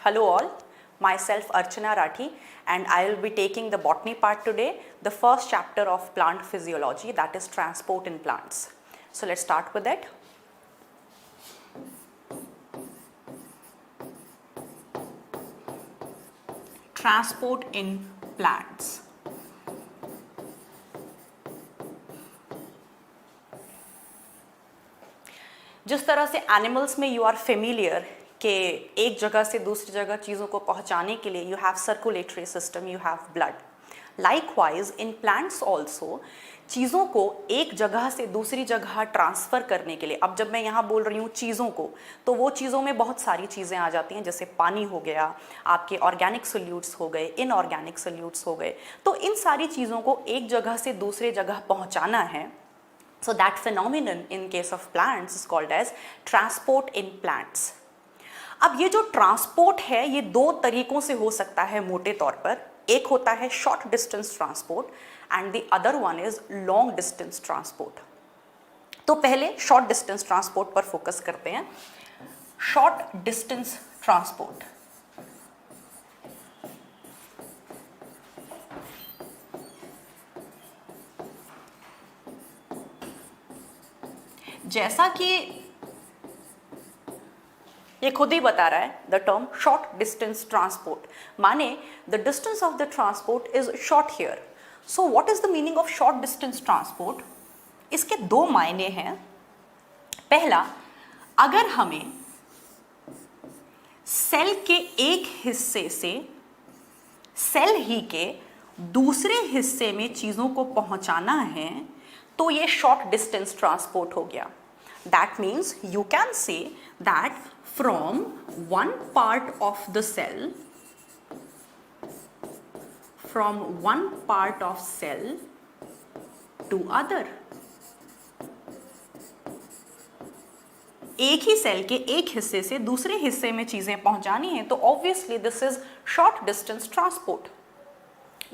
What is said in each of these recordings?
Hello all, myself Archana Rathi and I will be taking the botany part today, the first chapter of plant physiology, that is transport in plants. So let's start with it. Transport in plants. जिस तरह से animals में you are familiar कि एक जगह से दूसरी जगह चीज़ों को पहुंचाने के लिए you have circulatory system, you have blood. Likewise in plants also चीज़ों को एक जगह से दूसरी जगह ट्रांसफ़र करने के लिए, अब जब मैं यहाँ बोल रही हूँ चीज़ों को, तो वो चीज़ों में बहुत सारी चीज़ें आ जाती हैं, जैसे पानी हो गया, आपके ऑर्गेनिक सोल्यूट्स हो गए, इनऑर्गेनिक सोल्यूट्स हो गए. तो इन सारी चीज़ों को एक जगह से दूसरे जगह पहुँचाना है. So that phenomenon in case of plants is called as transport in plants. अब ये जो ट्रांसपोर्ट है ये दो तरीकों से हो सकता है मोटे तौर पर. एक होता है short distance transport and the other one is long distance transport. तो पहले शॉर्ट डिस्टेंस ट्रांसपोर्ट पर फोकस करते हैं. शॉर्ट डिस्टेंस ट्रांसपोर्ट जैसा कि ये खुद ही बता रहा है, the term short distance transport माने the distance of the transport is short here. So what is the meaning of short distance transport? इसके दो मायने हैं. पहला, अगर हमें सेल के एक हिस्से से सेल ही के दूसरे हिस्से में चीजों को पहुंचाना है तो ये शॉर्ट डिस्टेंस ट्रांसपोर्ट हो गया. That means you can say that from one part of the cell, from one part of cell to other. एक ही सेल के एक हिस्से से दूसरे हिस्से में चीजें पहुंचानी है तो obviously this is short distance transport.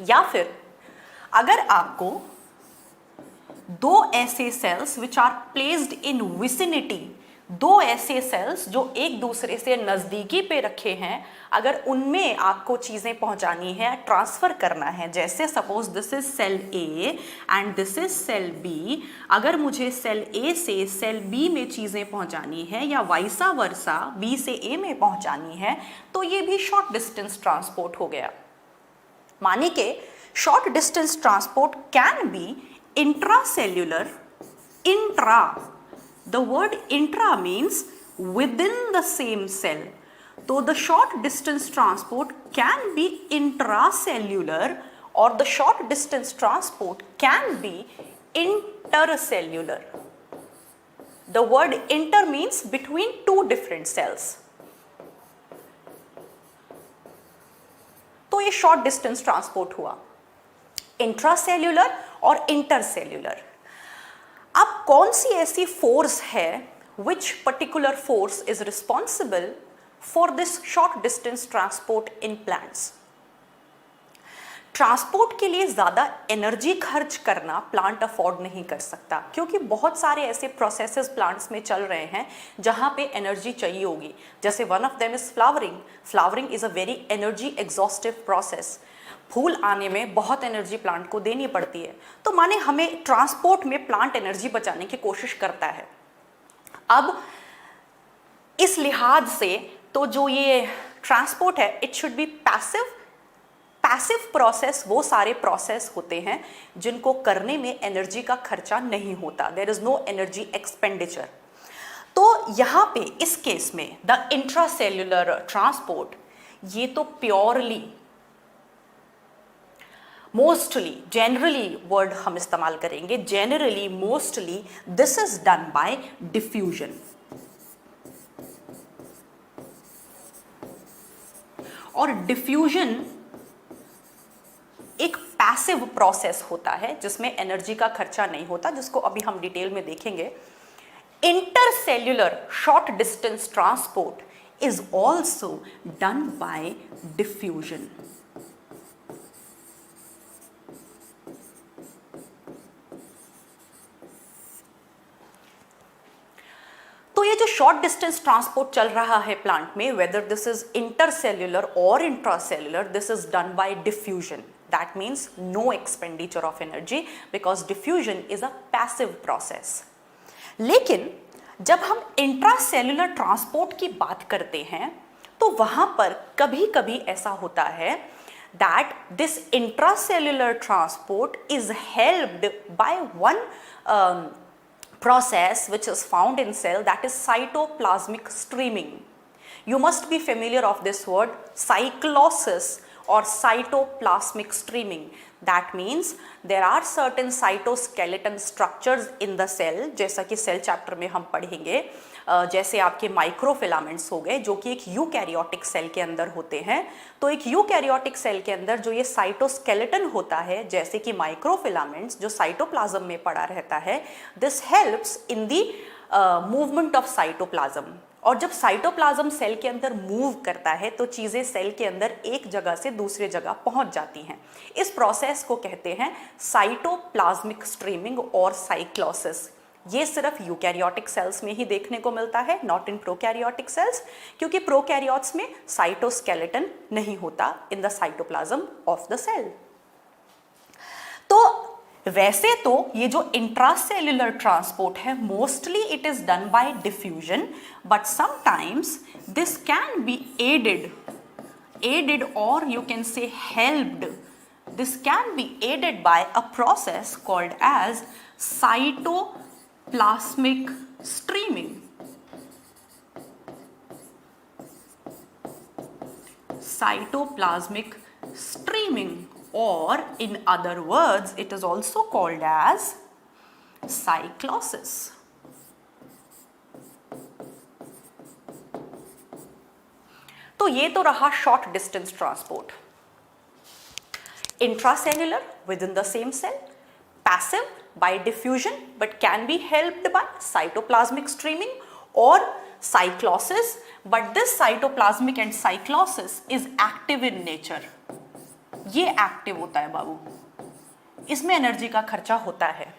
या फिर अगर आपको दो ऐसे cells which are placed in vicinity, दो ऐसे सेल्स जो एक दूसरे से नज़दीकी पे रखे हैं, अगर उनमें आपको चीज़ें पहुंचानी है, ट्रांसफ़र करना है, जैसे suppose this is cell A and this is cell B, अगर मुझे सेल ए से सेल बी में चीज़ें पहुंचानी है या वाइसा वर्सा बी से ए में पहुंचानी है तो ये भी शॉर्ट डिस्टेंस ट्रांसपोर्ट हो गया. माने के short distance transport can be intracellular. Intra, the word intra means within the same cell. So the short distance transport can be intracellular or the short distance transport can be intercellular. The word inter means between two different cells. तो ये short distance transport हुआ. Intracellular और intercellular. अब कौन सी ऐसी force है which particular force is responsible for this short distance transport in plants? Transport के लिए ज़्यादा एनर्जी खर्च करना प्लांट अफोर्ड नहीं कर सकता, क्योंकि बहुत सारे ऐसे प्रोसेसेस प्लांट्स में चल रहे हैं जहाँ पे एनर्जी चाहिए होगी. जैसे one of them is flowering. Flowering is a very energy exhaustive process. फूल आने में बहुत एनर्जी प्लांट को देनी पड़ती है. तो माने हमें ट्रांसपोर्ट में प्लांट एनर्जी बचाने की कोशिश करता है. अब इस लिहाज से तो जो ये ट्रांसपोर्ट है it should be passive. Passive process वो सारे प्रोसेस होते हैं जिनको करने में एनर्जी का खर्चा नहीं होता. There is no energy expenditure. तो यहाँ पे इस केस में द इंट्रासेल्युलर ट्रांसपोर्ट ये तो प्योरली, मोस्टली, जनरली वर्ड हम इस्तेमाल करेंगे, generally mostly this is done by diffusion. और डिफ्यूजन एक पैसिव प्रोसेस होता है जिसमें एनर्जी का खर्चा नहीं होता, जिसको अभी हम डिटेल में देखेंगे. Intercellular short distance transport is also done by diffusion. Short distance transport चल रहा है प्लांट में, वेदर दिस इज इंटरसेल्युलर और intracellular, this is done by diffusion. That means no expenditure of energy because diffusion is a passive process. लेकिन जब हम intracellular transport की बात करते हैं तो वहां पर कभी कभी ऐसा होता है that this intracellular transport is helped by one process which is found in cell, that is cytoplasmic streaming. You must be familiar of this word cyclosis or cytoplasmic streaming. That means there are certain cytoskeleton structures in the cell, जैसा कि cell chapter में हम पढ़ेंगे, जैसे आपके microfilaments हो गए जो कि एक यूकैरियोटिक सेल के अंदर होते हैं. तो एक यूकैरियोटिक सेल के अंदर जो ये साइटोस्केलेटन होता है, जैसे कि माइक्रोफिलामेंट्स जो साइटोप्लाज्म में पड़ा रहता है, this helps in the movement of cytoplasm. और जब साइटोप्लाज्म सेल के अंदर मूव करता है तो चीज़ें सेल के अंदर एक जगह से दूसरे जगह पहुंच जाती हैं. इस प्रोसेस को कहते हैं साइटोप्लाज्मिक स्ट्रीमिंग और साइक्लोसिस. ये सिर्फ यूकैरियोटिक सेल्स में ही देखने को मिलता है, नॉट इन प्रोकैरियोटिक सेल्स, क्योंकि प्रोकैरियोट्स में साइटोस्केलेटन नहीं होता in the cytoplasm of the cell. तो वैसे तो ये जो इंट्रासेल्युलर ट्रांसपोर्ट है mostly it is done by diffusion, but sometimes this can be aided or you can say helped. This can be aided by a process called as cytoplasmic streaming. Cytoplasmic streaming, or in other words it is also called as cyclosis. तो ये तो रहा short distance transport. Intracellular within the same cell, passive by diffusion but can be helped by cytoplasmic streaming और cyclosis, but this cytoplasmic and cyclosis is active in nature. ये active होता है बाबू, इसमें energy का खर्चा होता है.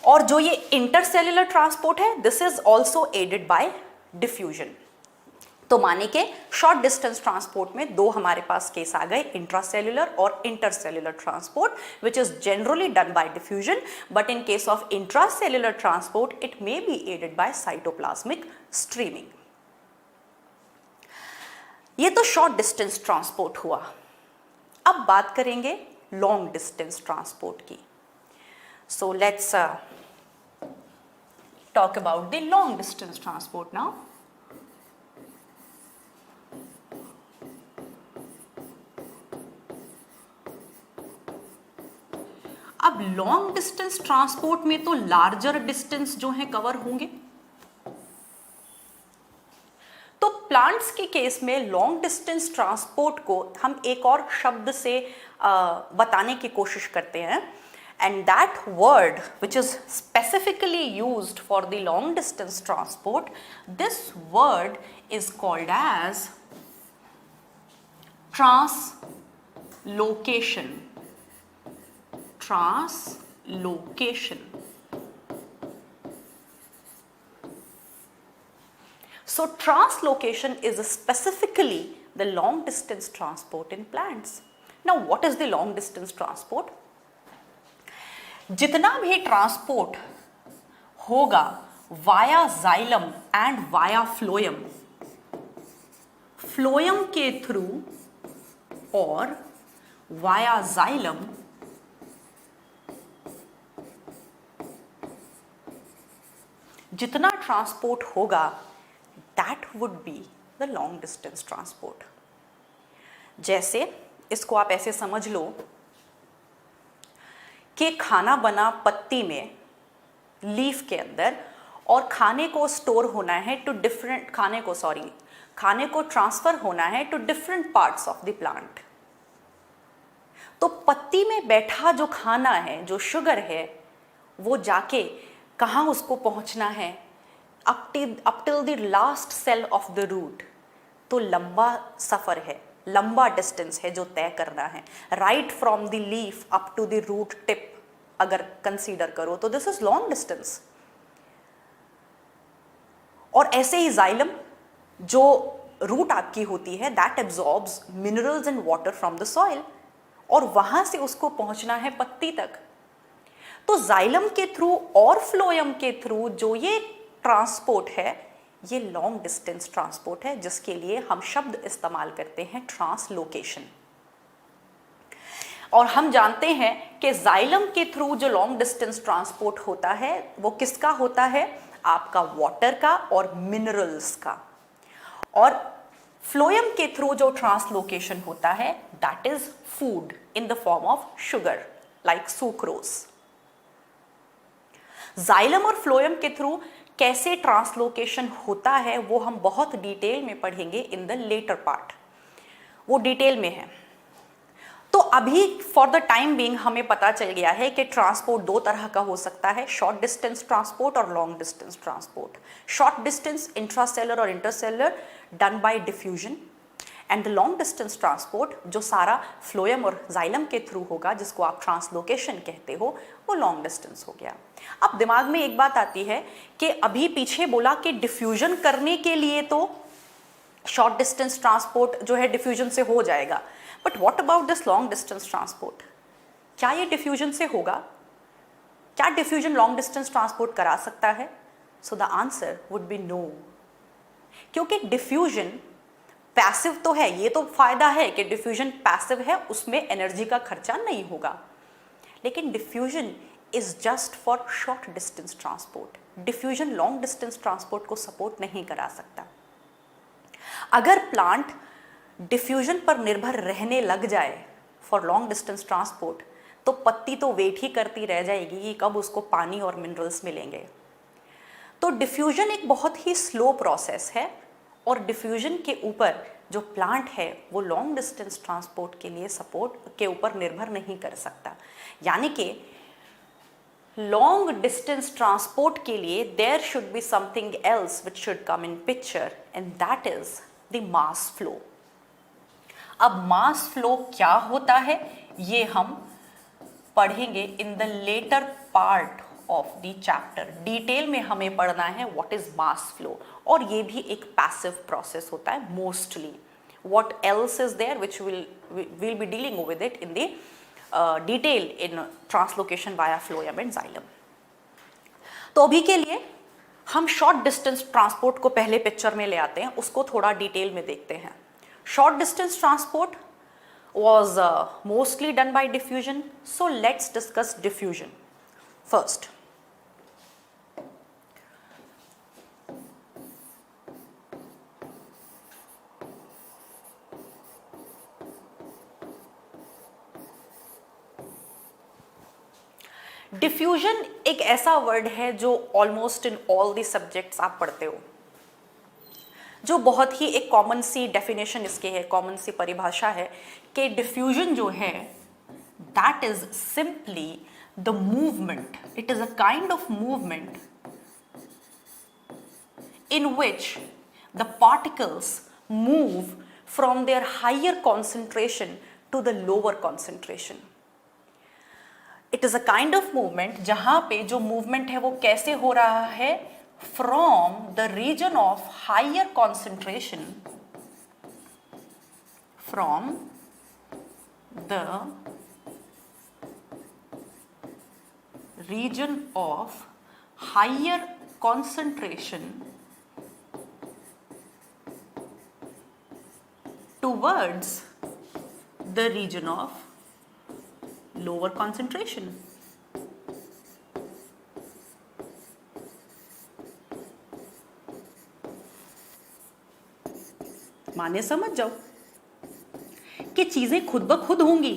और जो ये इंटरसेल्युलर ट्रांसपोर्ट है, this is also aided by diffusion. तो माने के शॉर्ट डिस्टेंस ट्रांसपोर्ट में दो हमारे पास केस आ गए, इंट्रासेल्युलर और intercellular transport, which is generally done by diffusion, but in case of intracellular transport it may be aided by cytoplasmic streaming. ये तो शॉर्ट डिस्टेंस ट्रांसपोर्ट हुआ. अब बात करेंगे लॉन्ग डिस्टेंस ट्रांसपोर्ट की. So let's talk about the long distance transport now. अब long distance transport में तो लार्जर डिस्टेंस जो है कवर होंगे. तो प्लांट्स के केस में लॉन्ग डिस्टेंस ट्रांसपोर्ट को हम एक और शब्द से बताने की कोशिश करते हैं, and that word which is specifically used for the long distance transport, this word is called as translocation. Translocation. So translocation is specifically the long distance transport in plants. Now what is the long distance transport? जितना भी transport होगा via xylem and via phloem, phloem के through और via xylem, जितना transport होगा that would be the long distance transport. जैसे इसको आप ऐसे समझ लो कि खाना बना पत्ती में, लीफ के अंदर, और खाने को स्टोर होना है टू डिफरेंट, खाने को ट्रांसफर होना है to different parts of the plant. तो पत्ती में बैठा जो खाना है, जो शुगर है, वो जाके कहाँ उसको पहुँचना है, up till the last cell of the root. तो लंबा सफ़र है, लंबा डिस्टेंस है जो तय करना है, right from the leaf up to the root tip अगर कंसीडर करो तो दिस इज लॉन्ग डिस्टेंस. और ऐसे ही जाइलम जो रूट आपकी होती है that absorbs minerals and water from the soil, और वहां से उसको पहुंचना है पत्ती तक। तो जाइलम के थ्रू और फ्लोएम के थ्रू जो ये ट्रांसपोर्ट है ये लॉन्ग डिस्टेंस ट्रांसपोर्ट है, जिसके लिए हम शब्द इस्तेमाल करते हैं ट्रांसलोकेशन। और हम जानते हैं कि जाइलम के थ्रू जो लॉन्ग डिस्टेंस ट्रांसपोर्ट होता है वो किसका होता है, आपका वाटर का और मिनरल्स का। और फ्लोएम के थ्रू जो ट्रांसलोकेशन होता है that is food in the form of sugar like sucrose. Xylem और फ्लोएम के थ्रू कैसे ट्रांसलोकेशन होता है वो हम बहुत डिटेल में पढ़ेंगे इन द लेटर पार्ट, वो डिटेल में है। तो अभी फॉर द टाइम बीइंग हमें पता चल गया है कि ट्रांसपोर्ट दो तरह का हो सकता है, शॉर्ट डिस्टेंस ट्रांसपोर्ट और long distance transport. Short distance intracellular और intercellular done by diffusion, and the long distance transport जो सारा फ्लोएम और जाइलम के थ्रू होगा, जिसको आप ट्रांसलोकेशन कहते हो, वो लॉन्ग डिस्टेंस हो गया। अब दिमाग में एक बात आती है कि अभी पीछे बोला कि डिफ्यूजन करने के लिए तो शॉर्ट डिस्टेंस ट्रांसपोर्ट जो है डिफ्यूजन से हो जाएगा, but what about this long distance transport? क्या ये डिफ्यूजन से होगा? क्या डिफ्यूजन लॉन्ग डिस्टेंस ट्रांसपोर्ट करा सकता है? So the answer would be no, क्योंकि डिफ्यूजन पैसिव तो है, ये तो फायदा है कि डिफ्यूजन पैसिव है, उसमें एनर्जी का खर्चा नहीं होगा। लेकिन diffusion is just for short distance transport. Diffusion long distance transport को सपोर्ट नहीं करा सकता। अगर प्लांट डिफ्यूजन पर निर्भर रहने लग जाए फॉर लॉन्ग डिस्टेंस ट्रांसपोर्ट, तो पत्ती तो वेट ही करती रह जाएगी कि कब उसको पानी और मिनरल्स मिलेंगे। तो डिफ्यूजन एक बहुत ही स्लो प्रोसेस है, और डिफ्यूजन के ऊपर जो प्लांट है वो लॉन्ग डिस्टेंस ट्रांसपोर्ट के लिए सपोर्ट के ऊपर निर्भर नहीं कर सकता। यानी कि लॉन्ग डिस्टेंस ट्रांसपोर्ट के लिए there should be something else which should come in picture, and that is the mass flow. अब मास फ्लो क्या होता है ये हम पढ़ेंगे in the latter part of the chapter. Detail में हमें पढ़ना है व्हाट इज मास फ्लो, और ये भी एक पैसिव प्रोसेस होता है mostly. What else is there which will be dealing with it in the detail in translocation via phloem and xylem. तो अभी के लिए हम शॉर्ट डिस्टेंस ट्रांसपोर्ट को पहले पिक्चर में ले आते हैं, उसको थोड़ा डिटेल में देखते हैं। Short distance transport was mostly done by diffusion. So let's discuss diffusion first. Diffusion एक ऐसा वर्ड है जो almost in all the subjects आप पढ़ते हो, जो बहुत ही एक कॉमन सी डेफिनेशन इसके है, कॉमन सी परिभाषा है कि डिफ्यूजन जो है that is simply the movement, it is a kind of movement in which the particles move from their higher concentration to the lower concentration. It is a kind of movement जहां पे जो movement है वो कैसे हो रहा है, from the region of higher concentration, from the region of higher concentration towards the region of lower concentration. माने समझ जाओ कि चीजें खुद ब खुद होंगी,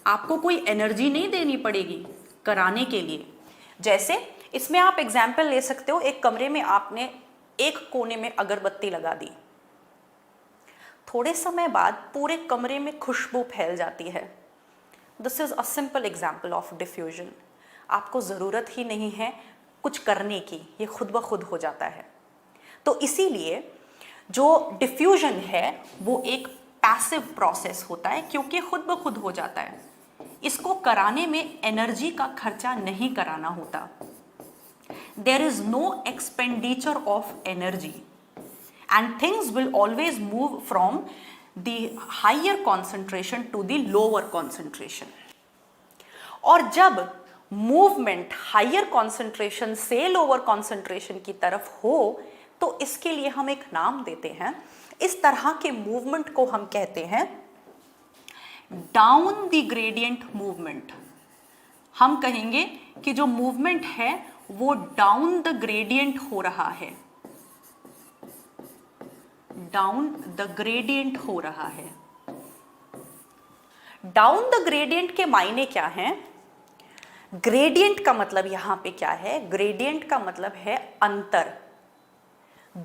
आपको कोई एनर्जी नहीं देनी पड़ेगी कराने के लिए। जैसे इसमें आप एग्जाम्पल ले सकते हो, एक कमरे में आपने एक कोने में अगरबत्ती लगा दी, थोड़े समय बाद पूरे कमरे में खुशबू फैल जाती है। This is a simple example of diffusion. आपको ज़रूरत ही नहीं है कुछ करने की, ये खुद ब खुद हो जाता है। तो इसीलिए जो डिफ्यूजन है वो एक पैसिव प्रोसेस होता है, क्योंकि खुद ब खुद हो जाता है। इसको कराने में एनर्जी का खर्चा नहीं कराना होता। there is no expenditure of energy and things will always move from the higher concentration to the lower concentration. और जब मूवमेंट हायर कॉन्सेंट्रेशन से लोअर कॉन्सेंट्रेशन की तरफ हो तो इसके लिए हम एक नाम देते हैं, इस तरह के मूवमेंट को हम कहते हैं डाउन द ग्रेडियंट मूवमेंट। हम कहेंगे कि जो मूवमेंट है वो डाउन द ग्रेडियंट हो रहा है, डाउन द ग्रेडियंट हो रहा है। डाउन द ग्रेडियंट के मायने क्या हैं? ग्रेडियंट का मतलब यहां पे क्या है? ग्रेडियंट का मतलब है अंतर,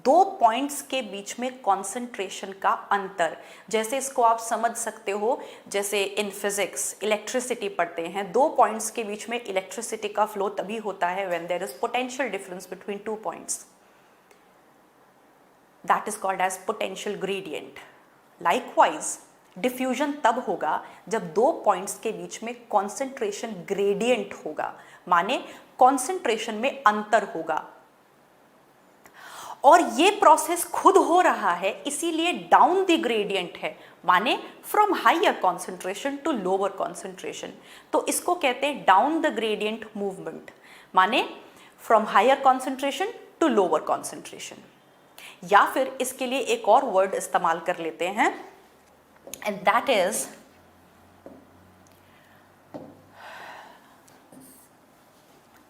दो पॉइंट्स के बीच में कॉन्सेंट्रेशन का अंतर। जैसे इसको आप समझ सकते हो, जैसे इन फिजिक्स इलेक्ट्रिसिटी पढ़ते हैं, दो पॉइंट्स के बीच में इलेक्ट्रिसिटी का फ्लो तभी होता है when there is potential difference between two points, that is called as potential gradient. Likewise diffusion तब होगा जब दो पॉइंट्स के बीच में कॉन्सेंट्रेशन ग्रेडियंट होगा, माने कॉन्सेंट्रेशन में अंतर होगा। और ये प्रोसेस खुद हो रहा है, इसीलिए डाउन द ग्रेडियंट है, माने from higher concentration to lower concentration. तो इसको कहते हैं डाउन द ग्रेडियंट मूवमेंट, माने from higher concentration to lower concentration. या फिर इसके लिए एक और वर्ड इस्तेमाल कर लेते हैं, and that is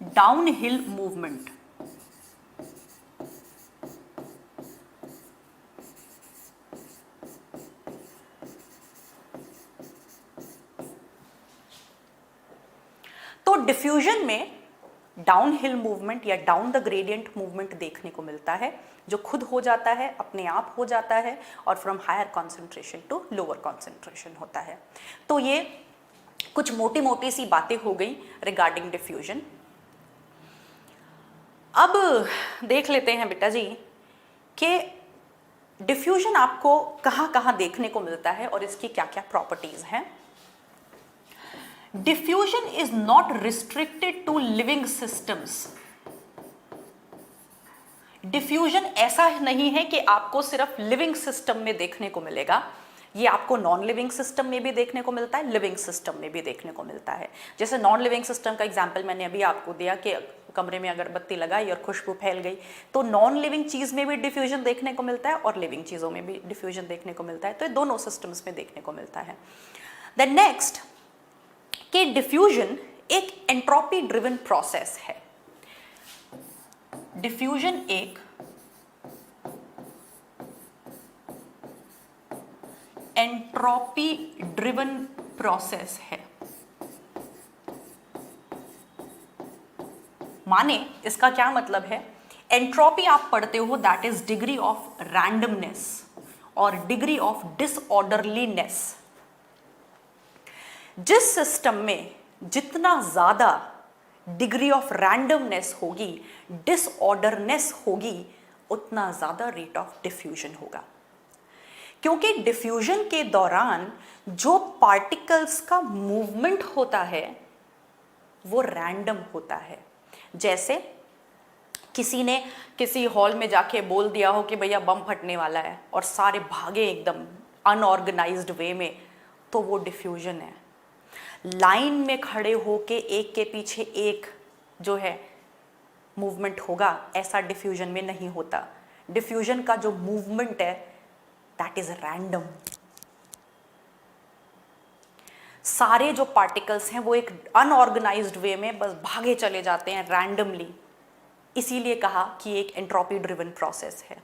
downhill movement। तो डिफ्यूजन में डाउनहिल मूवमेंट या डाउन द ग्रेडियंट मूवमेंट देखने को मिलता है, जो खुद हो जाता है, अपने आप हो जाता है और from higher concentration to lower concentration होता है। तो ये कुछ मोटी मोटी सी बातें हो गई रिगार्डिंग डिफ्यूजन। अब देख लेते हैं बेटा जी कि डिफ्यूजन आपको कहाँ कहाँ देखने को मिलता है और इसकी क्या क्या प्रॉपर्टीज हैं। Diffusion is not restricted to living systems. Diffusion ऐसा नहीं है कि आपको सिर्फ लिविंग सिस्टम में देखने को मिलेगा, ये आपको नॉन लिविंग सिस्टम में भी देखने को मिलता है, लिविंग सिस्टम में भी देखने को मिलता है। जैसे नॉन लिविंग सिस्टम का एग्जांपल मैंने अभी आपको दिया कि कमरे में अगरबत्ती लगाई और खुशबू फैल गई, तो नॉन लिविंग चीज़ में भी डिफ्यूजन देखने को मिलता है और लिविंग चीज़ों में भी डिफ्यूजन देखने को मिलता है। तो ये दोनों सिस्टम्स में देखने को मिलता है। देन नेक्स्ट कि डिफ्यूजन एक एंट्रोपी ड्रिवन प्रोसेस है। डिफ्यूजन एक एंट्रोपी ड्रिवन प्रोसेस है, माने इसका क्या मतलब है? एंट्रोपी आप पढ़ते हो that is degree of randomness और डिग्री ऑफ डिसऑर्डरलीनेस। जिस सिस्टम में जितना ज्यादा डिग्री ऑफ रैंडमनेस होगी, डिसऑर्डरनेस होगी, उतना ज्यादा रेट ऑफ डिफ्यूजन होगा। क्योंकि डिफ्यूजन के दौरान जो पार्टिकल्स का मूवमेंट होता है वो रैंडम होता है। जैसे किसी ने किसी हॉल में जाके बोल दिया हो कि भैया बम फटने वाला है और सारे भागे एकदम अनऑर्गेनाइज्ड वे में, तो वो डिफ्यूजन है। लाइन में खड़े होके एक के पीछे एक जो है मूवमेंट होगा, ऐसा डिफ्यूजन में नहीं होता। डिफ्यूजन का जो मूवमेंट है दैट इज रैंडम। सारे जो पार्टिकल्स हैं वो एक अनऑर्गेनाइज्ड वे में बस भागे चले जाते हैं रैंडमली, इसीलिए कहा कि एक एंट्रोपी ड्रिवन प्रोसेस है,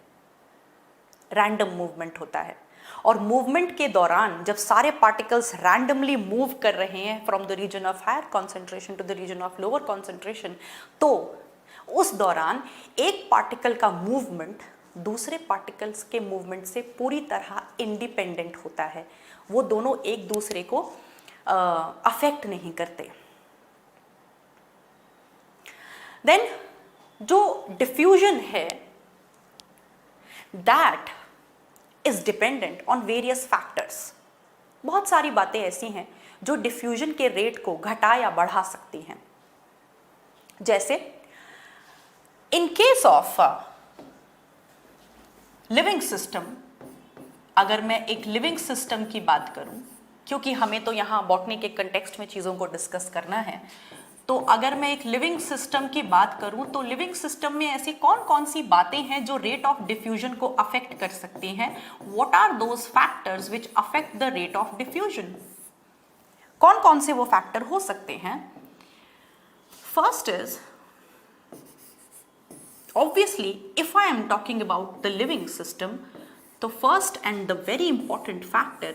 रैंडम मूवमेंट होता है। और मूवमेंट के दौरान जब सारे पार्टिकल्स रैंडमली मूव कर रहे हैं from the region of higher concentration to the region of lower concentration, तो उस दौरान एक पार्टिकल का मूवमेंट दूसरे पार्टिकल्स के मूवमेंट से पूरी तरह इंडिपेंडेंट होता है। वो दोनों एक दूसरे को अफेक्ट नहीं करते। देन जो डिफ्यूजन है that is dependent on various factors. बहुत सारी बातें ऐसी हैं जो डिफ्यूजन के रेट को घटा या बढ़ा सकती हैं। जैसे इन केस ऑफ लिविंग सिस्टम, अगर मैं एक लिविंग सिस्टम की बात करूं, क्योंकि हमें तो यहां बॉटनी के कंटेक्स्ट में चीजों को डिस्कस करना है, तो अगर मैं एक लिविंग सिस्टम की बात करूं तो लिविंग सिस्टम में ऐसी कौन कौन सी बातें हैं जो रेट ऑफ डिफ्यूजन को अफेक्ट कर सकती हैं? What are those factors which affect the rate of diffusion? कौन कौन से वो फैक्टर हो सकते हैं? First is, obviously if I am talking about the living system, the first and the very important factor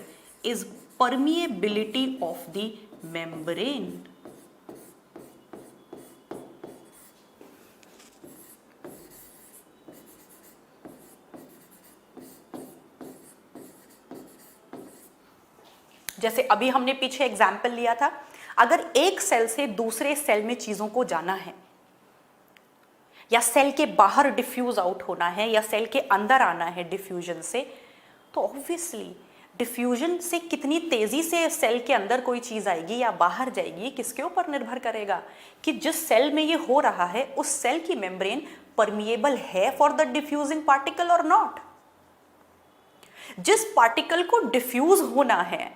is permeability of the membrane. जैसे अभी हमने पीछे एग्जाम्पल लिया था, अगर एक सेल से दूसरे सेल में चीजों को जाना है, या सेल के बाहर डिफ्यूज आउट होना है, या सेल के अंदर आना है डिफ्यूजन से, तो ऑब्वियसली डिफ्यूजन से कितनी तेजी से सेल के अंदर कोई चीज आएगी या बाहर जाएगी, किसके ऊपर निर्भर करेगा कि जिस सेल में ये हो रहा है उस सेल की मेम्ब्रेन परमिएबल है फॉर द डिफ्यूजिंग पार्टिकल और नॉट। जिस पार्टिकल को डिफ्यूज होना है,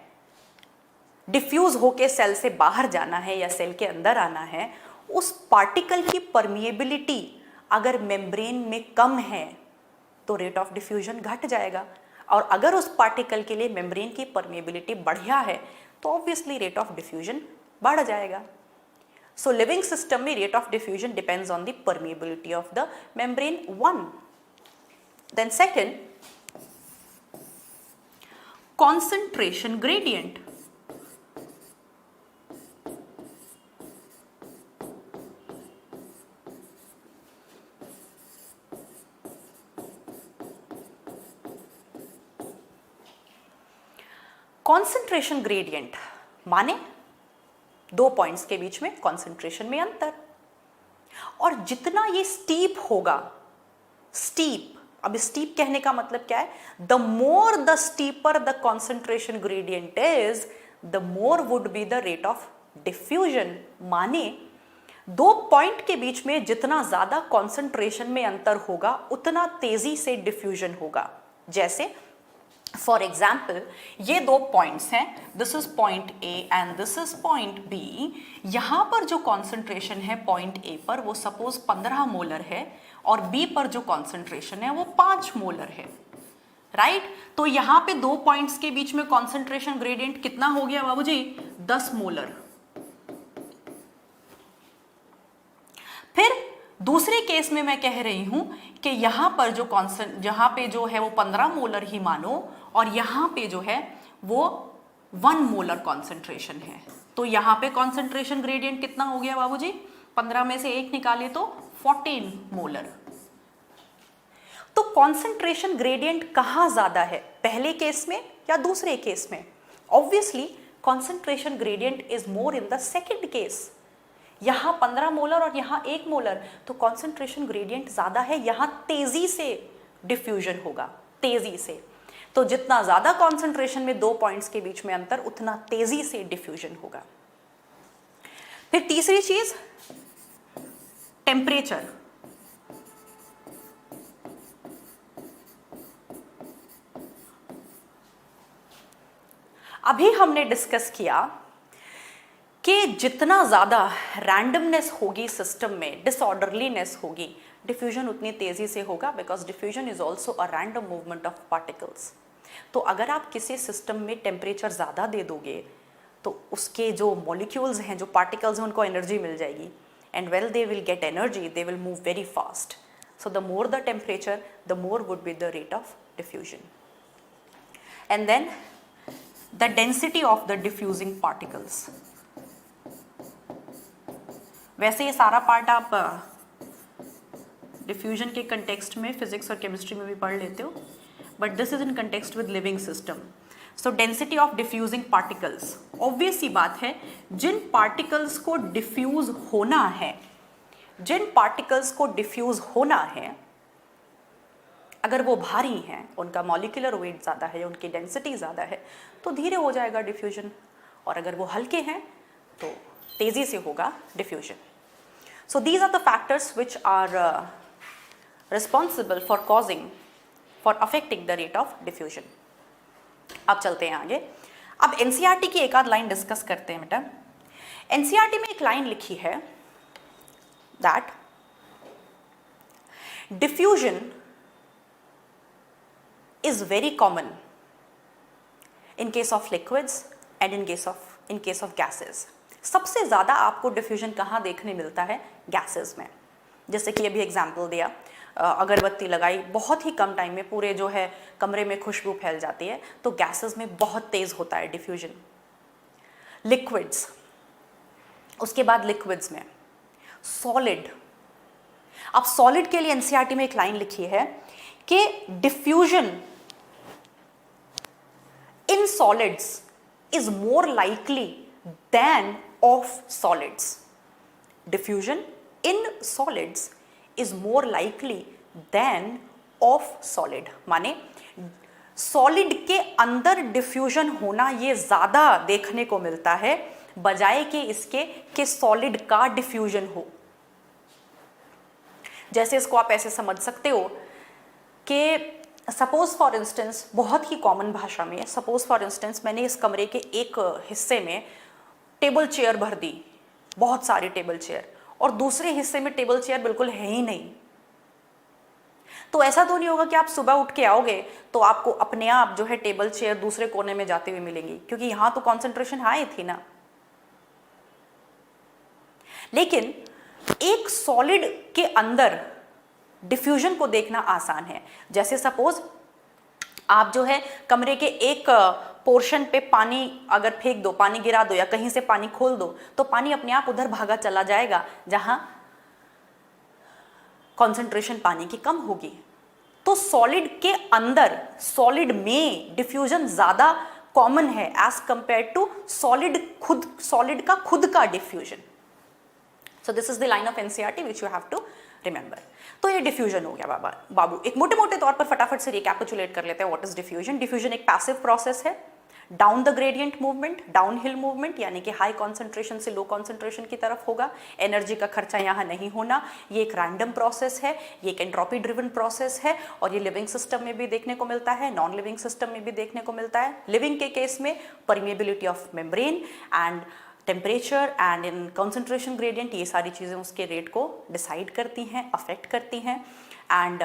डिफ्यूज होके सेल से बाहर जाना है या सेल के अंदर आना है, उस पार्टिकल की परमिएबिलिटी अगर मेम्ब्रेन में कम है तो रेट ऑफ डिफ्यूजन घट जाएगा, और अगर उस पार्टिकल के लिए मेम्ब्रेन की परमिएबिलिटी बढ़िया है तो ऑब्वियसली रेट ऑफ डिफ्यूजन बढ़ जाएगा। सो लिविंग सिस्टम में rate of diffusion depends on the permeability of the membrane, one. Then second, concentration gradient. Concentration gradient माने दो पॉइंट्स के बीच में कॉन्सेंट्रेशन में अंतर, और जितना ये स्टीप होगा, स्टीप, अब स्टीप कहने का मतलब क्या है, the more the steeper the concentration gradient is, the more would be the rate of diffusion. माने दो पॉइंट के बीच में जितना ज्यादा कॉन्सेंट्रेशन में अंतर होगा उतना तेजी से डिफ्यूजन होगा। जैसे फॉर एग्जाम्पल, ये दो पॉइंट्स हैं, this is point A and this is point B. यहां पर जो कॉन्सेंट्रेशन है पॉइंट ए पर वो सपोज 15 मोलर है, और बी पर जो कॉन्सेंट्रेशन है वो 5 मोलर है, राइट? तो यहां पे दो पॉइंट्स के बीच में कॉन्सेंट्रेशन ग्रेडियंट कितना हो गया बाबूजी? 10 मोलर। फिर दूसरे केस में मैं कह रही हूं कि यहां पर जहां पे जो है वो 15 मोलर ही मानो, और यहां पे जो है वो 1 मोलर कॉन्सेंट्रेशन है, तो यहां पे कॉन्सेंट्रेशन ग्रेडियंट कितना हो गया बाबूजी? 15 में से 1 निकाले तो 14 मोलर। तो कॉन्सेंट्रेशन ग्रेडियंट कहां ज्यादा है, पहले केस में या दूसरे केस में? Obviously concentration gradient is more in the second case. यहां 15 मोलर और यहां 1 मोलर, तो कॉन्सेंट्रेशन ग्रेडियंट ज्यादा है, यहां तेजी से डिफ्यूजन होगा, तेजी से। तो जितना ज्यादा कॉन्सेंट्रेशन में दो पॉइंट्स के बीच में अंतर, उतना तेजी से डिफ्यूजन होगा। फिर तीसरी चीज, टेम्परेचर। अभी हमने डिस्कस किया कि जितना ज्यादा रैंडमनेस होगी सिस्टम में, डिसऑर्डरलीनेस होगी, डिफ्यूजन उतनी तेजी से होगा, because diffusion is also a random movement of particles. तो अगर आप किसी सिस्टम में टेम्परेचर ज़्यादा दे दोगे तो उसके जो मॉलिक्यूल्स हैं, जो पार्टिकल्स हैं, उनको एनर्जी मिल जाएगी, and well they will get energy, they will move very fast. So the more the temperature, the more would be the rate of diffusion. And then the density of the diffusing particles. वैसे ये सारा part आप diffusion के context में physics और chemistry में भी पढ़ लेते हो, but this is in context with living system. So density of diffusing particles, obvious सी बात है, जिन पार्टिकल्स को डिफ्यूज होना है, जिन पार्टिकल्स को डिफ्यूज होना है, अगर वो भारी हैं, उनका मॉलिक्यूलर वेट ज़्यादा है, उनकी डेंसिटी ज़्यादा है, तो धीरे हो जाएगा डिफ्यूजन, और अगर वो हल्के हैं तो तेज़ी से होगा diffusion. So these are the factors which are responsible for affecting the rate of diffusion. अब चलते हैं आगे. अब एनसीईआरटी की एक आध लाइन डिस्कस करते हैं बेटा. एनसीईआरटी में एक लाइन लिखी है that diffusion is very common in case of liquids and in case of gases. सबसे ज़्यादा आपको डिफ्यूजन कहाँ देखने मिलता है? गैसेस में. जैसे कि अभी एग्जाम्पल दिया, अगरबत्ती लगाई, बहुत ही कम टाइम में पूरे जो है कमरे में खुशबू फैल जाती है, तो गैसेस में बहुत तेज़ होता है डिफ्यूजन. लिक्विड्स, उसके बाद लिक्विड्स में सॉलिड. अब सॉलिड के लिए एनसीईआरटी में एक लाइन लिखी है कि diffusion in solids is more likely than of solids. Diffusion in solids is more likely than of solid. माने सॉलिड के अंदर डिफ्यूजन होना ये ज्यादा देखने को मिलता है बजाय कि इसके कि सॉलिड का डिफ्यूजन हो. जैसे इसको आप ऐसे समझ सकते हो कि सपोज फॉर इंस्टेंस, बहुत ही कॉमन भाषा में, सपोज फॉर इंस्टेंस मैंने इस कमरे के एक हिस्से में टेबल चेयर भर दी, बहुत सारी टेबल चेयर, और दूसरे हिस्से में टेबल चेयर बिल्कुल है ही नहीं. तो ऐसा तो नहीं होगा कि आप सुबह उठ के आओगे तो आपको अपने आप जो है टेबल चेयर दूसरे कोने में जाते हुए मिलेंगी, क्योंकि यहां तो कॉन्सेंट्रेशन हाई थी ना. लेकिन एक सॉलिड के अंदर डिफ्यूजन को देखना आसान है. जैसे सपोज आप जो है कमरे के एक पोर्शन पे पानी अगर फेंक दो, पानी गिरा दो या कहीं से पानी खोल दो, तो पानी अपने आप उधर भागा चला जाएगा जहां कंसंट्रेशन पानी की कम होगी. तो सॉलिड के अंदर, सॉलिड में डिफ्यूजन ज्यादा कॉमन है एज कंपेयर टू सॉलिड का खुद का diffusion. So this is the line of NCERT which you have to remember. तो ये डिफ्यूजन हो गया बाबू. एक मोटे मोटे तौर पर फटाफट से रिकैपिचुलेट कर लेते हैं व्हाट इज डिफ्यूजन. डिफ्यूजन एक पैसिव प्रोसेस है. Down the gradient movement, down hill movement, यानी कि हाई कॉन्सेंट्रेशन से लो कॉन्सेंट्रेशन की तरफ होगा. एनर्जी का खर्चा यहाँ नहीं होना. ये एक रैंडम प्रोसेस है, ये एक एंट्रोपी ड्रिवन प्रोसेस है, और ये लिविंग सिस्टम में भी देखने को मिलता है, नॉन लिविंग सिस्टम में भी देखने को मिलता है. लिविंग के केस में permeability of membrane and temperature and in concentration gradient, ये सारी चीज़ें उसके रेट को डिसाइड करती हैं, अफेक्ट करती हैं. And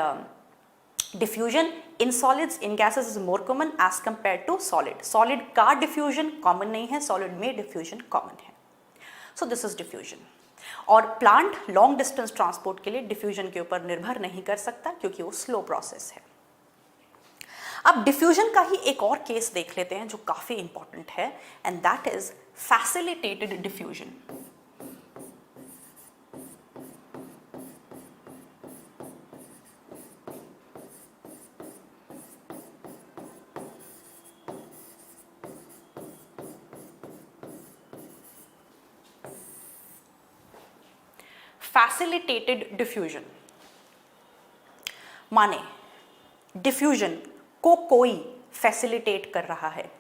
diffusion in solids, in gases is more common as compare to solid. Solid का डिफ्यूजन कॉमन नहीं है, सॉलिड में डिफ्यूजन कॉमन है. So this is diffusion. और प्लांट लॉन्ग डिस्टेंस ट्रांसपोर्ट के लिए डिफ्यूजन के ऊपर निर्भर नहीं कर सकता क्योंकि वो स्लो प्रोसेस है. अब डिफ्यूजन का ही एक और केस देख लेते हैं जो काफी इंपॉर्टेंट है, and that is facilitated diffusion. Facilitated diffusion माने डिफ्यूजन को कोई फैसिलिटेट कर रहा है,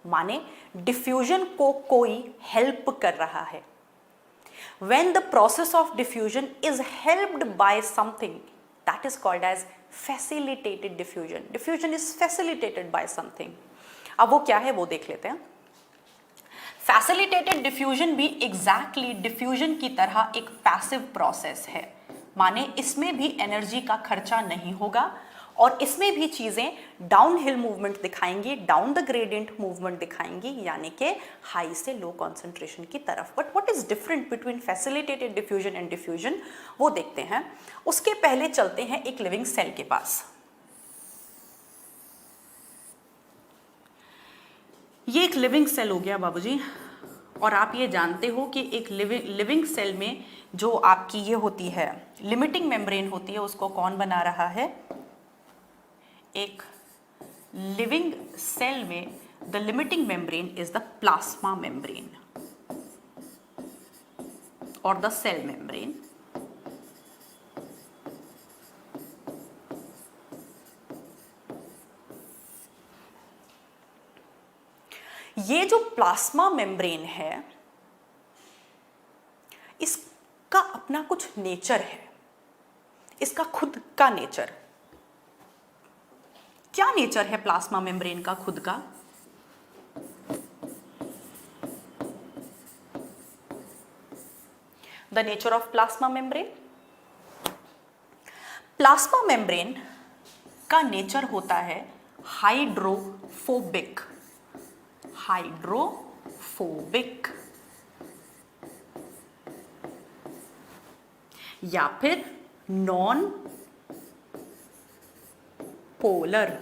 माने डिफ्यूजन को कोई हेल्प कर रहा है. When the process of diffusion is helped by something, that is called as facilitated diffusion. Diffusion is facilitated by something. अब वो क्या है वो देख लेते हैं. फैसिलिटेटेड डिफ्यूजन भी एग्जैक्टली डिफ्यूजन की तरह एक पैसिव प्रोसेस है, माने इसमें भी एनर्जी का खर्चा नहीं होगा और इसमें भी चीजें डाउन हिल मूवमेंट दिखाएंगी, डाउन द ग्रेडियंट मूवमेंट दिखाएंगी, यानी कि हाई से लो कॉन्सेंट्रेशन की तरफ. But what is different between facilitated diffusion and diffusion वो देखते हैं. उसके पहले चलते हैं एक लिविंग सेल के पास. ये एक लिविंग सेल हो गया बाबूजी, और आप ये जानते हो कि एक लिविंग सेल में जो आपकी ये होती है लिमिटिंग मेम्ब्रेन होती है, उसको कौन बना रहा है? एक लिविंग सेल में the limiting membrane is the plasma membrane और द सेल मेम्ब्रेन. ये जो प्लाज्मा मेम्ब्रेन है इसका अपना कुछ नेचर है. इसका खुद का नेचर, क्या नेचर है प्लाज्मा मेम्ब्रेन का खुद का? The nature of plasma membrane, plasma membrane का नेचर होता है हाइड्रोफोबिक, हाइड्रोफोबिक, या फिर non polar.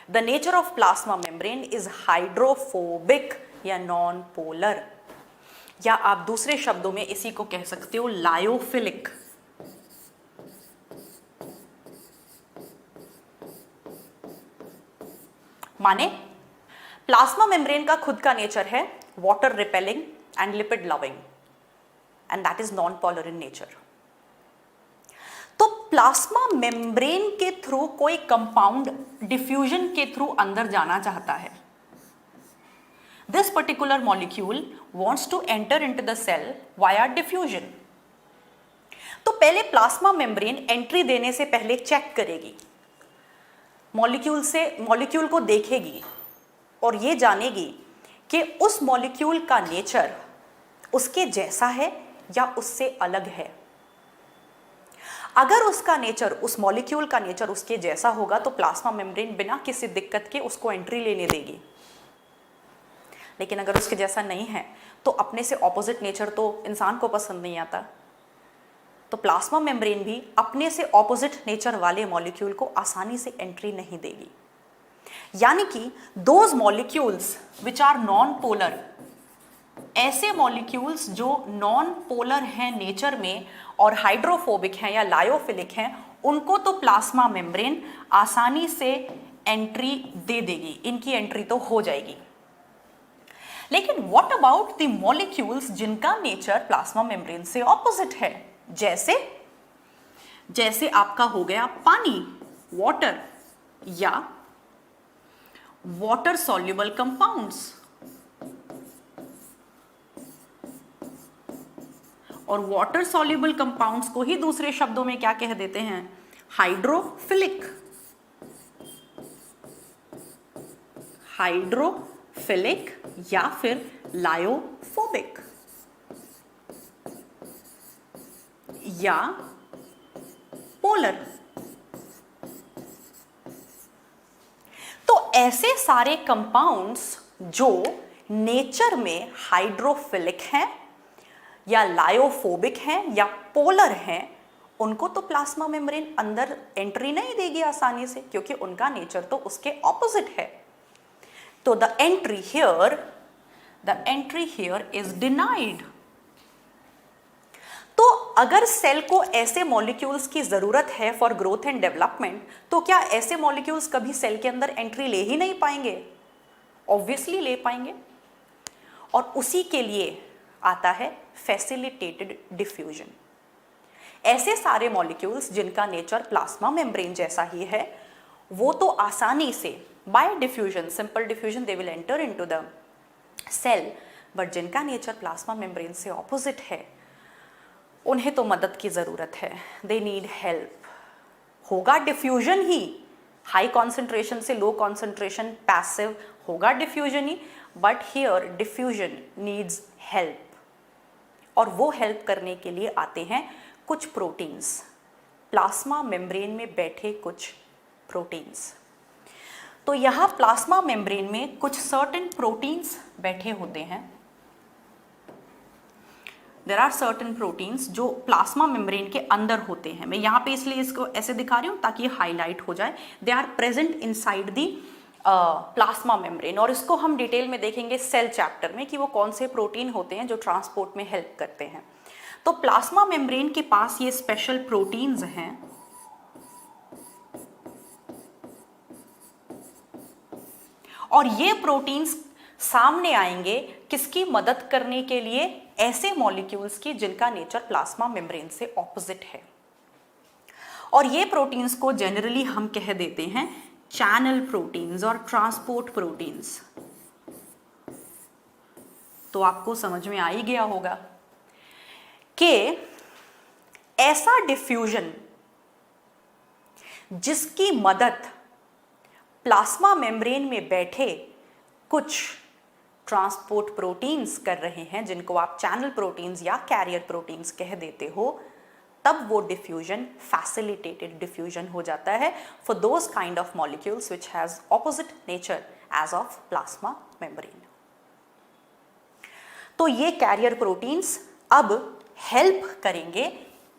The nature of plasma membrane is hydrophobic या नॉन पोलर, या आप दूसरे शब्दों में इसी को कह सकते हो लायोफिलिक। माने प्लाज्मा मेम्ब्रेन का खुद का नेचर है water repelling and lipid loving, and that is non polar in nature. तो प्लाज्मा मेम्ब्रेन के थ्रू कोई कंपाउंड डिफ्यूजन के थ्रू अंदर जाना चाहता है, this particular molecule wants to enter into the cell via diffusion। तो पहले प्लाज्मा मेम्ब्रेन एंट्री देने से पहले चेक करेगी, मॉलिक्यूल को देखेगी और ये जानेगी कि उस मॉलिक्यूल का नेचर उसके जैसा है या उससे अलग है। अगर उसका नेचर, उस मॉलिक्यूल का नेचर उसके जैसा होगा तो प्लाज्मा मेम्ब्रेन बिना किसी दिक्कत के उसको एंट्री लेने देगी। लेकिन अगर उसके जैसा नहीं है तो अपने से ऑपोजिट नेचर तो इंसान को पसंद नहीं आता, तो प्लाज्मा मेम्ब्रेन भी अपने से ऑपोजिट नेचर वाले मॉलिक्यूल को आसानी से एंट्री नहीं देगी। यानी कि those molecules which are non polar, ऐसे मॉलिक्यूल्स जो नॉन पोलर हैं नेचर में और हाइड्रोफोबिक हैं या लायोफिलिक हैं, उनको तो प्लाज्मा मेम्ब्रेन आसानी से एंट्री दे देगी, इनकी एंट्री तो हो जाएगी। लेकिन व्हाट अबाउट द मॉलिक्यूल्स जिनका नेचर प्लाज्मा मेम्ब्रेन से ऑपोजिट है, जैसे आपका हो गया पानी, वाटर, या वाटर सॉल्युबल कंपाउंड्स, और वाटर सॉल्युबल कंपाउंड्स को ही दूसरे शब्दों में क्या कह देते हैं? हाइड्रोफिलिक, हाइड्रोफिलिक या फिर लायोफोबिक या पोलर। तो ऐसे सारे कंपाउंड्स जो नेचर में हाइड्रोफिलिक हैं या लायोफोबिक हैं या पोलर हैं, उनको तो प्लाज्मा मेम्ब्रेन अंदर एंट्री नहीं देगी आसानी से, क्योंकि उनका नेचर तो उसके ऑपोजिट है। तो the entry here is denied। तो अगर सेल को ऐसे मॉलिक्यूल्स की जरूरत है फॉर ग्रोथ एंड डेवलपमेंट, तो क्या ऐसे मॉलिक्यूल्स कभी सेल के अंदर एंट्री ले ही नहीं पाएंगे? ऑब्वियसली ले पाएंगे, और उसी के लिए आता है फैसिलिटेटेड डिफ्यूजन। ऐसे सारे मॉलिक्यूल्स जिनका नेचर प्लाज्मा मेम्ब्रेन जैसा ही है, वो तो आसानी से by diffusion, simple diffusion, they will enter into the cell, but जिनका नेचर प्लाज्मा मेम्ब्रेन से ऑपोजिट है, उन्हें तो मदद की जरूरत है, दे नीड हेल्प। होगा डिफ्यूजन ही, हाई कॉन्सेंट्रेशन से लो कॉन्सेंट्रेशन, पैसिव होगा डिफ्यूजन ही, but here diffusion needs help, और वो हेल्प करने के लिए आते हैं कुछ प्रोटीन्स, प्लाज्मा मेम्ब्रेन में बैठे कुछ प्रोटीन्स। तो यहाँ प्लाज्मा मेम्ब्रेन में कुछ सर्टेन प्रोटीन्स बैठे होते हैं। देयर आर सर्टेन प्रोटीन्स जो प्लाज्मा मेम्ब्रेन के अंदर होते हैं। मैं यहाँ पे इसलिए इसको ऐसे दिखा रही हूँ ताकि ये हाईलाइट हो जाए। They are present inside the plasma membrane, और इसको हम डिटेल में देखेंगे सेल चैप्टर में कि वो कौन से प्रोटीन होते हैं जो ट्रांसपोर्ट में हेल्प करते हैं। तो प्लाज्मा मेम्ब्रेन के पास ये स्पेशल प्रोटीन्स हैं, और ये प्रोटीन्स सामने आएंगे किसकी मदद करने के लिए? ऐसे मॉलिक्यूल्स की जिनका नेचर प्लाज्मा मेम्ब्रेन से ऑपोजिट है। और ये प्रोटीन्स को जनरली हम कह देते हैं चैनल प्रोटीन्स और ट्रांसपोर्ट प्रोटीन्स। तो आपको समझ में आ ही गया होगा कि ऐसा डिफ्यूजन जिसकी मदद प्लाज्मा मेम्ब्रेन में बैठे कुछ ट्रांसपोर्ट प्रोटीन्स कर रहे हैं, जिनको आप चैनल प्रोटीन्स या कैरियर प्रोटीन्स कह देते हो, तब वो डिफ्यूजन फैसिलिटेटेड डिफ्यूजन हो जाता है for those kind of molecules which has opposite nature as of plasma membrane. तो ये कैरियर प्रोटीन्स अब हेल्प करेंगे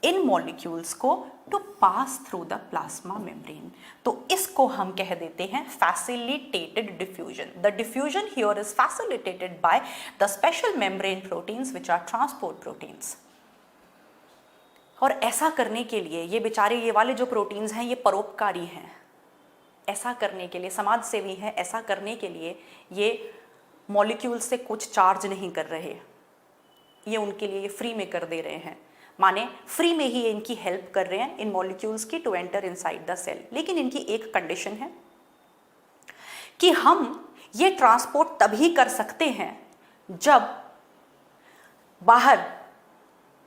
इन मॉलिक्यूल्स को to pass through the plasma membrane. तो इसको हम कह देते हैं facilitated diffusion. The diffusion here is facilitated by the special membrane proteins which are transport proteins. और ऐसा करने के लिए ये बेचारे, ये वाले जो प्रोटीन्स हैं, ये परोपकारी हैं, ऐसा करने के लिए समाज सेवी हैं, ऐसा करने के लिए ये मॉलिक्यूल से कुछ चार्ज नहीं कर रहे, ये उनके लिए फ्री में कर दे रहे हैं, माने फ्री में ही इनकी हेल्प कर रहे हैं इन मॉलिक्यूल्स की to enter inside the cell. लेकिन इनकी एक कंडीशन है कि हम ये ट्रांसपोर्ट तभी कर सकते हैं जब बाहर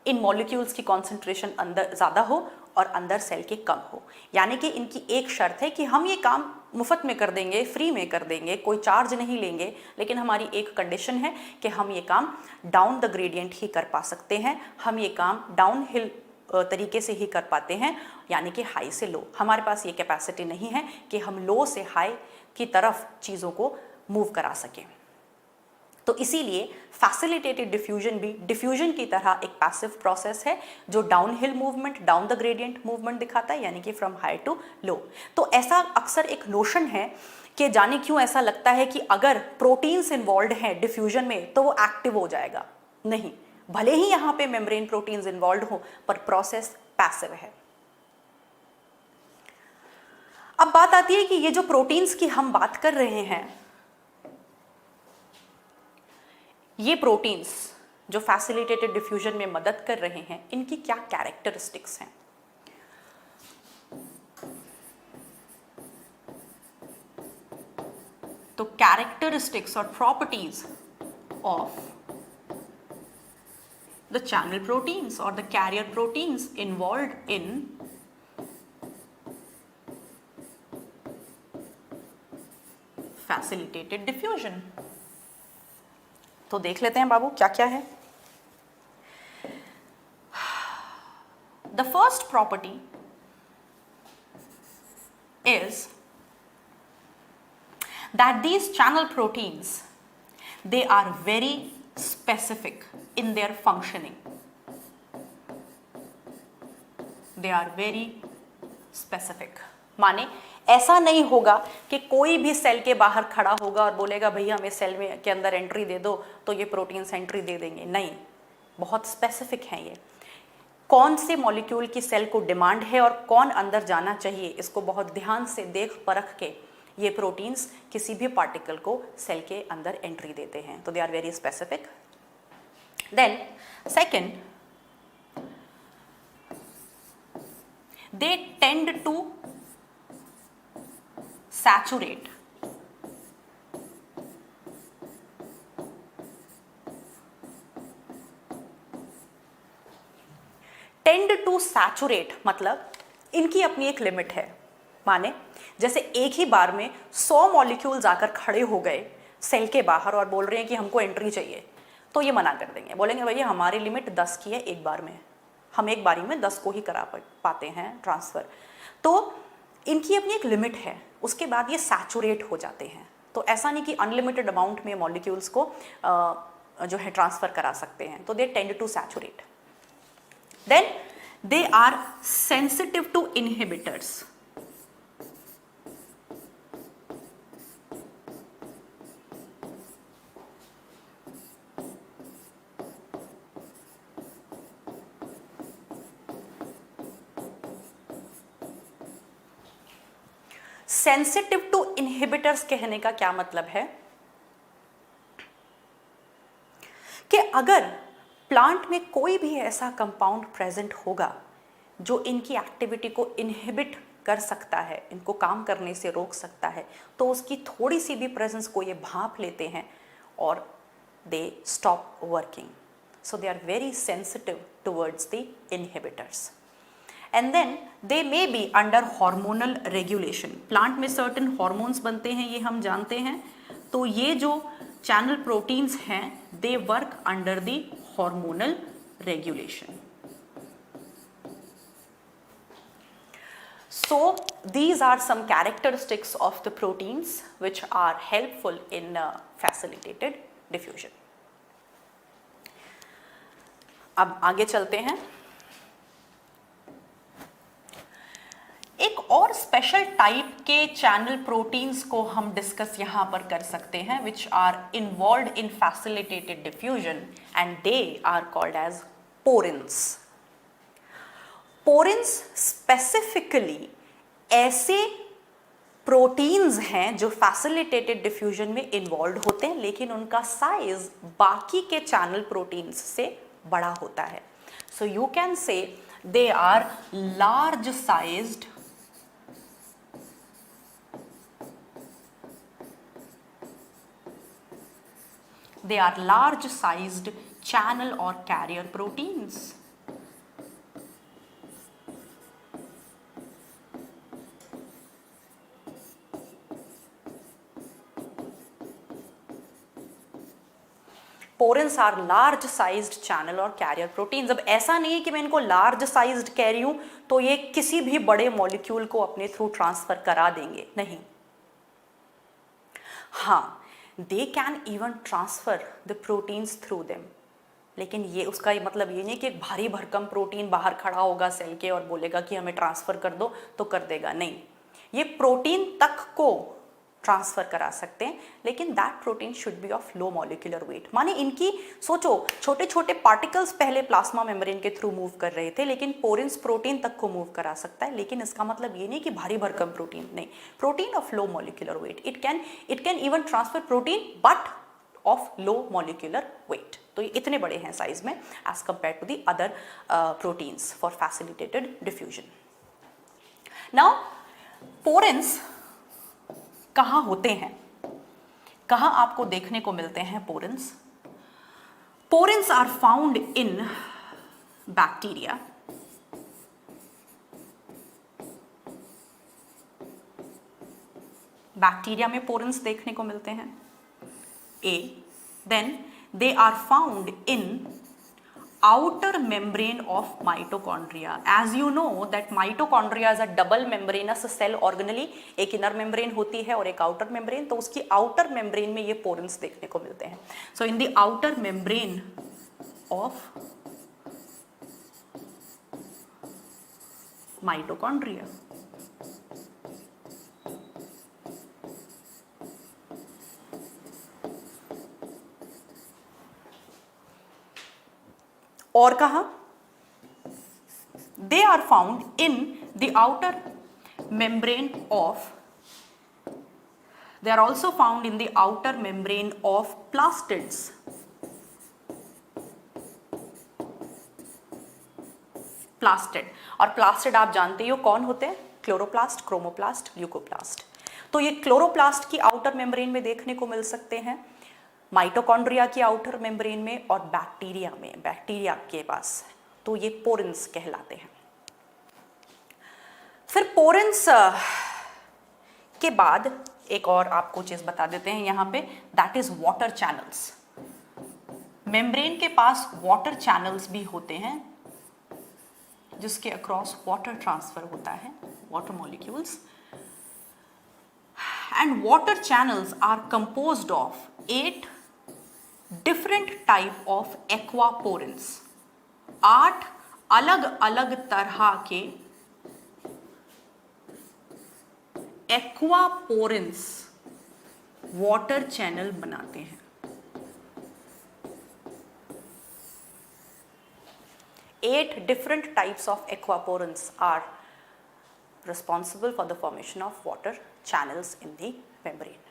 इन मॉलिक्यूल्स की कॉन्सेंट्रेशन अंदर ज़्यादा हो और अंदर सेल के कम हो। यानी कि इनकी एक शर्त है कि हम ये काम मुफ्त में कर देंगे, फ्री में कर देंगे, कोई चार्ज नहीं लेंगे, लेकिन हमारी एक कंडीशन है कि हम ये काम डाउन द ग्रेडियंट ही कर पा सकते हैं, हम ये काम डाउन हिल तरीके से ही कर पाते हैं, यानी कि हाई से लो। हमारे पास ये कैपेसिटी नहीं है कि हम लो से हाई की तरफ चीज़ों को मूव करा सकें। तो इसीलिए फैसिलिटेटेड डिफ्यूजन भी डिफ्यूजन की तरह एक पैसिव प्रोसेस है जो down hill movement, down the gradient movement दिखाता है, यानी कि फ्रॉम हाई टू लो। तो ऐसा अक्सर एक नोशन है कि जाने क्यों ऐसा लगता है कि अगर प्रोटीन्स इन्वॉल्व हैं डिफ्यूजन में तो वो एक्टिव हो जाएगा। नहीं, भले ही यहाँ पे मेम्ब्रेन प्रोटीन्स इन्वॉल्व हो पर प्रोसेस पैसिव है। अब बात आती है कि ये जो प्रोटीन्स की हम बात कर रहे हैं, ये प्रोटीन्स जो फैसिलिटेटेड डिफ्यूजन में मदद कर रहे हैं, इनकी क्या कैरेक्टरिस्टिक्स हैं। तो कैरेक्टरिस्टिक्स और properties of the channel proteins और the carrier proteins involved in facilitated diffusion. तो देख लेते हैं बाबू क्या क्या है। The first property is that these channel proteins they are very specific in their functioning. They are very specific, माने ऐसा नहीं होगा कि कोई भी सेल के बाहर खड़ा होगा और बोलेगा भैया हमें सेल में के अंदर एंट्री दे दो तो ये प्रोटीन्स एंट्री दे देंगे। नहीं, बहुत स्पेसिफिक हैं ये। कौन से मॉलिक्यूल की सेल को डिमांड है और कौन अंदर जाना चाहिए, इसको बहुत ध्यान से देख परख के ये प्रोटीन्स किसी भी पार्टिकल को सेल के अंदर एंट्री देते हैं। तो they are very specific. Then second, they tend to saturate tend to saturate मतलब इनकी अपनी एक लिमिट है। माने जैसे एक ही बार में 100 मॉलिक्यूल जाकर खड़े हो गए सेल के बाहर और बोल रहे हैं कि हमको एंट्री चाहिए, तो ये मना कर देंगे, बोलेंगे भैया हमारी लिमिट 10 की है, एक बार में हम एक बारी में 10 को ही करा पाते हैं ट्रांसफर। तो इनकी अपनी एक लिमिट है, उसके बाद ये सैचुरेट हो जाते हैं। तो ऐसा नहीं कि अनलिमिटेड अमाउंट में मॉलिक्यूल्स को जो है ट्रांसफर करा सकते हैं। तो they tend to saturate. Then they are sensitive to inhibitors. Sensitive to inhibitors कहने का क्या मतलब है कि अगर प्लांट में कोई भी ऐसा कंपाउंड प्रेजेंट होगा जो इनकी एक्टिविटी को इनहिबिट कर सकता है, इनको काम करने से रोक सकता है, तो उसकी थोड़ी सी भी प्रेजेंस को ये भांप लेते हैं और they stop working. So they are very sensitive towards the inhibitors. And then they may be under hormonal regulation. Plant में certain hormones बनते हैं, ये हम जानते हैं. तो ये जो channel proteins हैं, they work under the hormonal regulation. So these are some characteristics of the proteins which are helpful in facilitated diffusion. अब आगे चलते हैं. एक और स्पेशल टाइप के चैनल प्रोटीन्स को हम डिस्कस यहां पर कर सकते हैं, which are involved in facilitated diffusion, and they are called as porins. Porins specifically ऐसे प्रोटीन्स हैं जो फैसिलिटेटेड डिफ्यूजन में इन्वॉल्व होते हैं, लेकिन उनका साइज बाकी के चैनल प्रोटीन्स से बड़ा होता है. सो you can say they are large sized channel or carrier proteins. Porins are large sized channel और कैरियर प्रोटीन्स. अब ऐसा नहीं है कि मैं इनको लार्ज साइज्ड कह रही हूं तो ये किसी भी बड़े मॉलिक्यूल को अपने थ्रू ट्रांसफर करा देंगे, नहीं. हाँ, they can even transfer the proteins through them, लेकिन ये उसका मतलब ये नहीं कि एक भारी भरकम प्रोटीन बाहर खड़ा होगा सेल के और बोलेगा कि हमें ट्रांसफर कर दो तो कर देगा. नहीं, ये प्रोटीन तक को ट्रांसफर करा सकते हैं, लेकिन that protein should be of low molecular wait. माने इनकी सोचो, छोटे छोटे पार्टिकल्स पहले प्लाज्मा मेम्ब्रेन के थ्रू मूव कर रहे थे, लेकिन पोरिन्स प्रोटीन तक को मूव करा सकता है. लेकिन इसका मतलब ये नहीं कि भारी भरकम प्रोटीन, नहीं, protein of low molecular weight. It can even transfer protein but of low molecular weight. तो ये इतने बड़े हैं साइज में as compare to the other proteins for facilitated diffusion. Now porins कहाँ होते हैं, कहाँ आपको देखने को मिलते हैं porins? Porins are found in bacteria, bacteria में पोरिन्स देखने को मिलते हैं. Then they are found in outer membrane of mitochondria. As you know that mitochondria is a double membranous cell organelle. एक inner membrane होती है और एक outer membrane. तो उसकी outer membrane में ये porins देखने को मिलते हैं. So in the outer membrane of mitochondria, और कहा, they are found in the outer membrane of, they are also found in the outer membrane of plastids. Plastid, और प्लास्टिड आप जानते हो कौन होते हैं? Chloroplast, chromoplast, leucoplast. तो ये क्लोरोप्लास्ट की आउटर मेम्ब्रेन में देखने को मिल सकते हैं, माइटोकॉन्ड्रिया की आउटर मेम्ब्रेन में, और बैक्टीरिया में, बैक्टीरिया के पास. तो ये पोरिन्स कहलाते हैं. फिर पोरिन्स के बाद एक और आपको चीज बता देते हैं यहां पे, that is water channels. Membrane के पास वाटर चैनल्स भी होते हैं जिसके अक्रॉस वाटर ट्रांसफर होता है, water molecules. And water channels are composed of 8 different type of aquaporins. 8 अलग अलग तरह के एक्वापोरिन्स वाटर चैनल बनाते हैं. 8 different types of aquaporins are responsible for the formation of water channels in the membrane.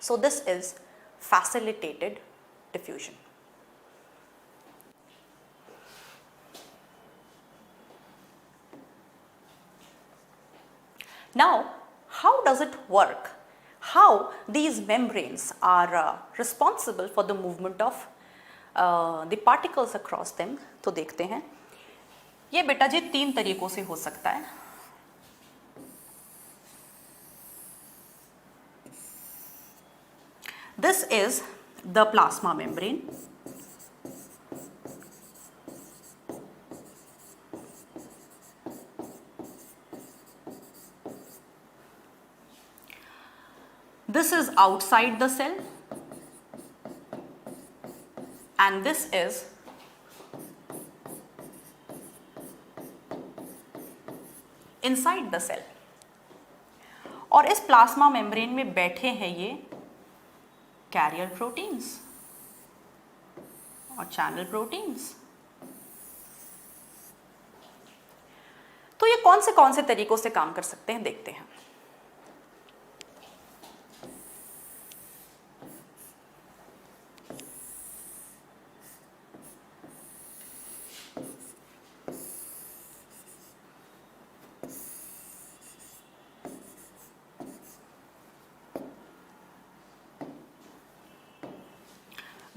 So this is facilitated diffusion. Now, how does it work? How these membranes are responsible for the movement of the particles across them. तो देखते हैं, ये बेटा जी 3 तरीकों से हो सकता है। This is the plasma membrane. This is outside the cell and this is inside the cell। और इस प्लाज्मा मेम्ब्रेन में बैठे हैं ये कैरियर प्रोटीन्स और चैनल प्रोटीन्स। तो ये कौन से तरीकों से काम कर सकते हैं देखते हैं।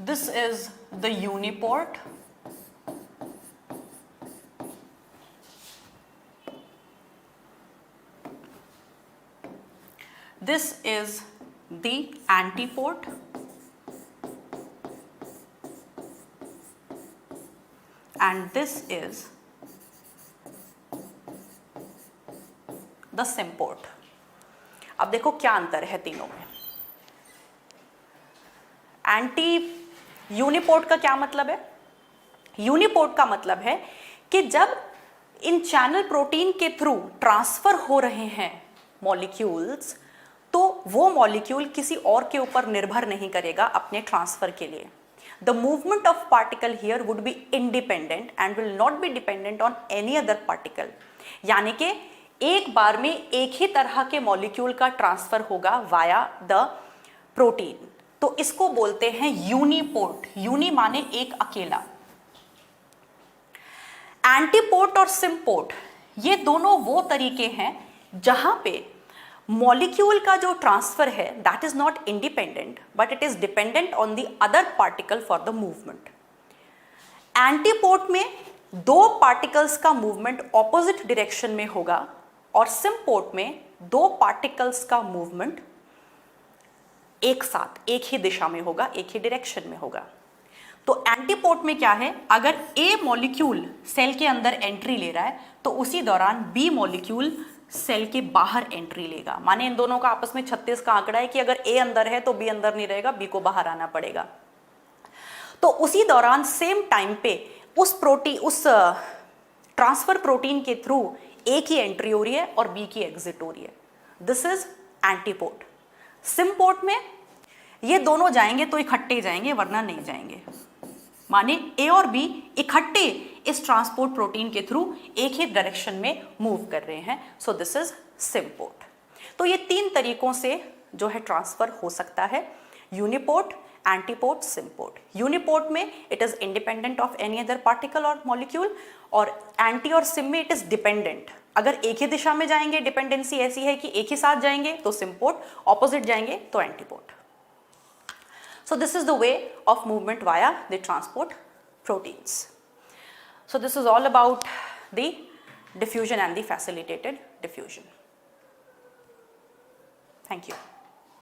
This is the uniport, this is the antiport, and this is the symport। अब देखो क्या अंतर है तीनों में। एंटी यूनिपोर्ट का क्या मतलब है? यूनिपोर्ट का मतलब है कि जब इन चैनल प्रोटीन के थ्रू ट्रांसफर हो रहे हैं मॉलिक्यूल्स, तो वो मॉलिक्यूल किसी और के ऊपर निर्भर नहीं करेगा अपने ट्रांसफर के लिए। The movement of particle here would be independent and will not be dependent on any other particle. यानी कि एक बार में एक ही तरह के मॉलिक्यूल का ट्रांसफर होगा वाया द प्रोटीन। तो इसको बोलते हैं यूनिपोर्ट। यूनि माने एक अकेला। एंटीपोर्ट और सिम्पोर्ट ये दोनों वो तरीके हैं जहां पे मॉलिक्यूल का जो ट्रांसफर है that is not independent but it is dependent on the other particle for the movement. Antiport में 2 पार्टिकल्स का मूवमेंट ऑपोजिट डायरेक्शन में होगा और सिम्पोर्ट में 2 पार्टिकल्स का मूवमेंट एक साथ एक ही दिशा में होगा, एक ही डायरेक्शन में होगा। तो एंटीपोर्ट में क्या है, अगर ए मॉलिक्यूल सेल के अंदर एंट्री ले रहा है तो उसी दौरान बी मॉलिक्यूल सेल के बाहर एंट्री लेगा। माने इन दोनों का आपस में 36 का आंकड़ा है कि अगर ए अंदर है तो बी अंदर नहीं रहेगा, बी को बाहर आना पड़ेगा। तो उसी दौरान सेम टाइम पे उस ट्रांसफर प्रोटीन के थ्रू ए की एंट्री हो रही है और बी की एग्जिट हो रही है। This is antiport. सिम्पोर्ट में ये दोनों जाएंगे तो इकट्ठे जाएंगे वरना नहीं जाएंगे। माने ए और बी इकट्ठे इस ट्रांसपोर्ट प्रोटीन के थ्रू एक ही डायरेक्शन में मूव कर रहे हैं। सो दिस इज सिम्पोर्ट। तो ये 3 तरीकों से जो है ट्रांसफर हो सकता है, यूनिपोर्ट, एंटीपोर्ट, सिम्पोर्ट। यूनिपोर्ट में it is independent of any other particle और मॉलिक्यूल, और एंटी और सिम में इट इज डिपेंडेंट। अगर एक ही दिशा में जाएंगे, डिपेंडेंसी ऐसी है कि एक ही साथ जाएंगे तो सिम्पोर्ट, ऑपोजिट जाएंगे तो antiport. So this is the way of movement via the transport proteins. So this is all about the diffusion and the facilitated diffusion. Thank you.